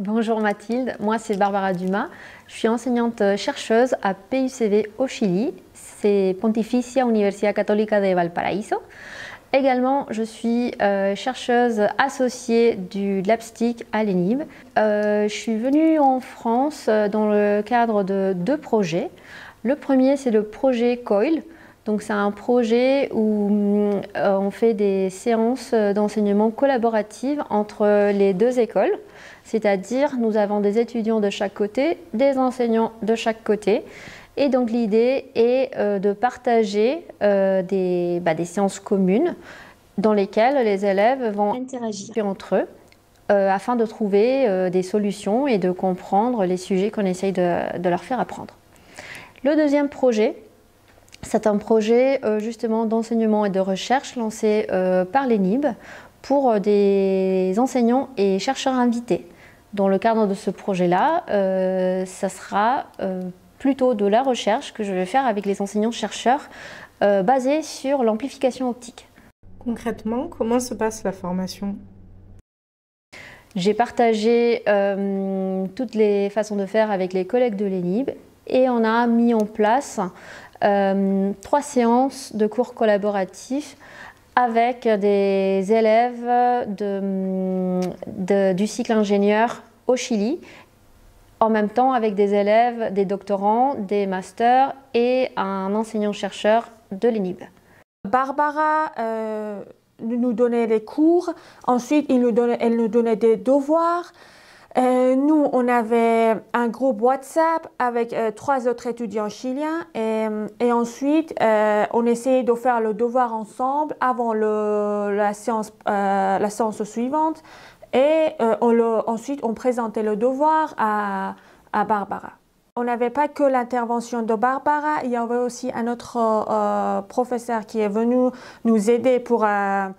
Bonjour Mathilde, moi c'est Barbara Dumas, je suis enseignante chercheuse à PUCV au Chili, c'est Pontificia Universidad Católica de Valparaíso. Également, je suis chercheuse associée du LabSTIC à l'ENIB. Je suis venue en France dans le cadre de deux projets. Le premier, c'est le projet COIL. Donc, c'est un projet où on fait des séances d'enseignement collaboratives entre les deux écoles. C'est-à-dire, nous avons des étudiants de chaque côté, des enseignants de chaque côté. Et donc l'idée est de partager des séances communes dans lesquelles les élèves vont interagir entre eux afin de trouver des solutions et de comprendre les sujets qu'on essaye de leur faire apprendre. Le deuxième projet, c'est un projet justement d'enseignement et de recherche lancé par l'ENIB pour des enseignants et chercheurs invités. Dans le cadre de ce projet-là, ça sera plutôt de la recherche que je vais faire avec les enseignants-chercheurs basée sur l'amplification optique. Concrètement, comment se passe la formation? J'ai partagé toutes les façons de faire avec les collègues de l'ENIB et on a mis en place 3 séances de cours collaboratifs avec des élèves du cycle ingénieur au Chili, en même temps avec des élèves, des doctorants, des masters et un enseignant-chercheur de l'ENIB. Barbara nous donnait les cours, ensuite elle nous donnait des devoirs. Nous, on avait un groupe WhatsApp avec 3 autres étudiants chiliens et ensuite on essayait de faire le devoir ensemble avant la séance suivante et ensuite on présentait le devoir à Barbara. On n'avait pas que l'intervention de Barbara, il y avait aussi un autre professeur qui est venu nous aider pour un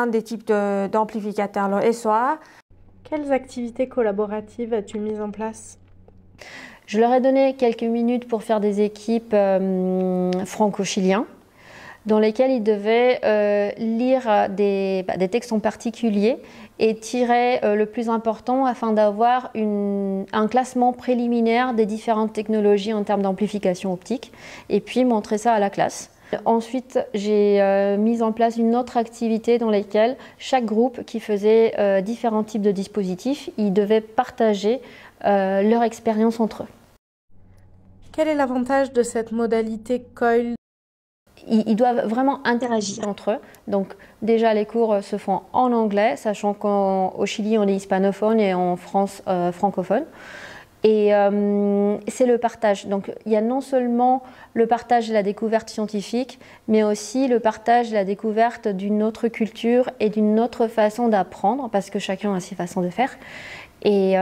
des types d'amplificateurs, le SOA. Quelles activités collaboratives as-tu mises en place? Je leur ai donné quelques minutes pour faire des équipes franco-chiliens dans lesquelles ils devaient lire des textes en particulier et tirer le plus important afin d'avoir un classement préliminaire des différentes technologies en termes d'amplification optique et puis montrer ça à la classe. Ensuite, j'ai mis en place une autre activité dans laquelle chaque groupe qui faisait différents types de dispositifs, ils devaient partager leur expérience entre eux. Quel est l'avantage de cette modalité COIL? Ils doivent vraiment interagir entre eux. Donc déjà, les cours se font en anglais, sachant qu'au Chili, on est hispanophone et en France, francophone. Et c'est le partage. Donc il y a non seulement le partage de la découverte scientifique, mais aussi le partage de la découverte d'une autre culture et d'une autre façon d'apprendre, parce que chacun a ses façons de faire. Et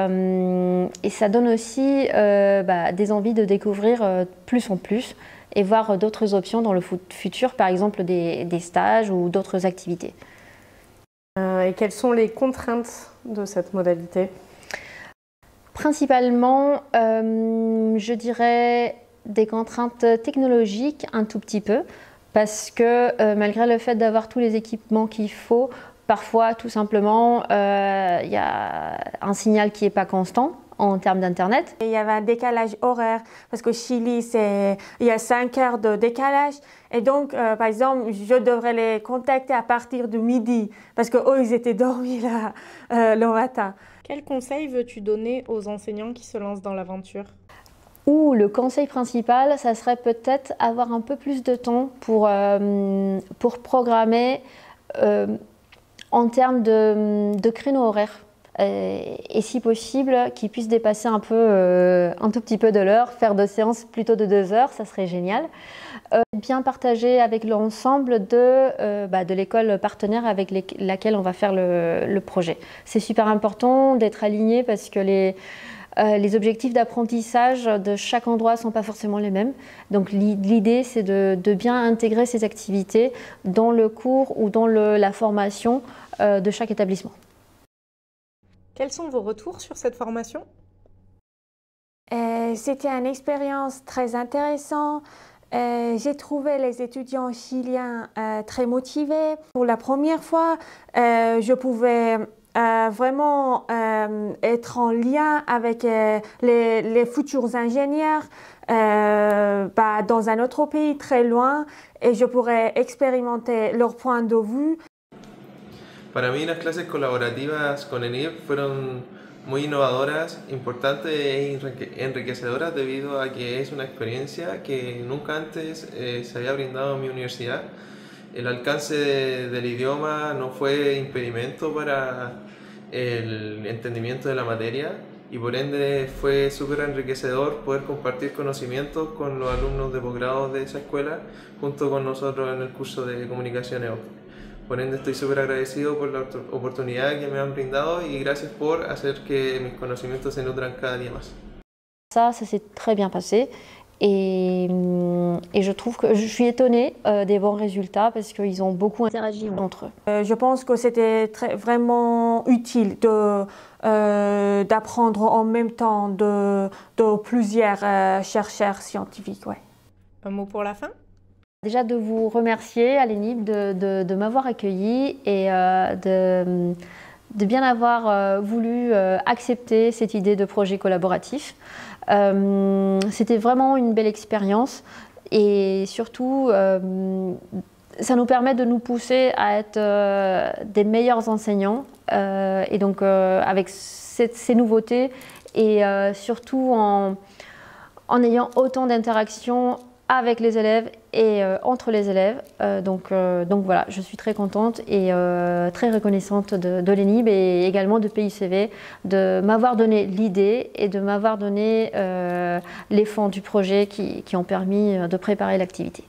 ça donne aussi des envies de découvrir plus en plus et voir d'autres options dans le futur, par exemple des stages ou d'autres activités. Et quelles sont les contraintes de cette modalité? Principalement, je dirais des contraintes technologiques un tout petit peu, parce que malgré le fait d'avoir tous les équipements qu'il faut, parfois tout simplement il y a un signal qui n'est pas constant en termes d'internet. Il y avait un décalage horaire parce qu'au Chili il y a 5 heures de décalage et donc par exemple je devrais les contacter à partir de midi parce qu'eux ils étaient dormis là le matin. Quel conseil veux-tu donner aux enseignants qui se lancent dans l'aventure? Le conseil principal, ça serait peut-être avoir un peu plus de temps pour programmer en termes de créneaux horaires. Et si possible, qu'ils puissent dépasser un tout petit peu de l'heure, faire de séances plutôt de 2 heures, ça serait génial. Bien partager avec l'ensemble de l'école partenaire avec laquelle on va faire le projet. C'est super important d'être aligné parce que les objectifs d'apprentissage de chaque endroit ne sont pas forcément les mêmes. Donc l'idée, c'est de bien intégrer ces activités dans le cours ou dans la formation de chaque établissement. Quels sont vos retours sur cette formation? C'était une expérience très intéressante. J'ai trouvé les étudiants chiliens très motivés. Pour la première fois, je pouvais vraiment être en lien avec les futurs ingénieurs dans un autre pays très loin et je pourrais expérimenter leur point de vue. Para mí las clases colaborativas con ENIP fueron muy innovadoras, importantes e enriquecedoras debido a que es una experiencia que nunca antes se había brindado en mi universidad. El alcance del idioma no fue impedimento para el entendimiento de la materia y por ende fue súper enriquecedor poder compartir conocimientos con los alumnos de posgrado de esa escuela junto con nosotros en el curso de comunicaciones. Por ende estoy súper agradecido por la oportunidad que me han brindado y gracias por hacer que mis conocimientos se nutran cada día más. Ça s'est très bien passé et je trouve que je suis étonnée des bons résultats parce qu'ils ont beaucoup interagi entre eux. Je pense que c'était vraiment utile d'apprendre en même temps de plusieurs chercheurs scientifiques. Ouais. Un mot pour la fin? Déjà de vous remercier à l'ENIP de m'avoir accueilli et de bien avoir voulu accepter cette idée de projet collaboratif. C'était vraiment une belle expérience et surtout ça nous permet de nous pousser à être des meilleurs enseignants et donc avec ces nouveautés et surtout en ayant autant d'interactions avec les élèves et entre les élèves. Donc voilà, je suis très contente et très reconnaissante de l'ENIB et également de PICV de m'avoir donné l'idée et de m'avoir donné les fonds du projet qui ont permis de préparer l'activité.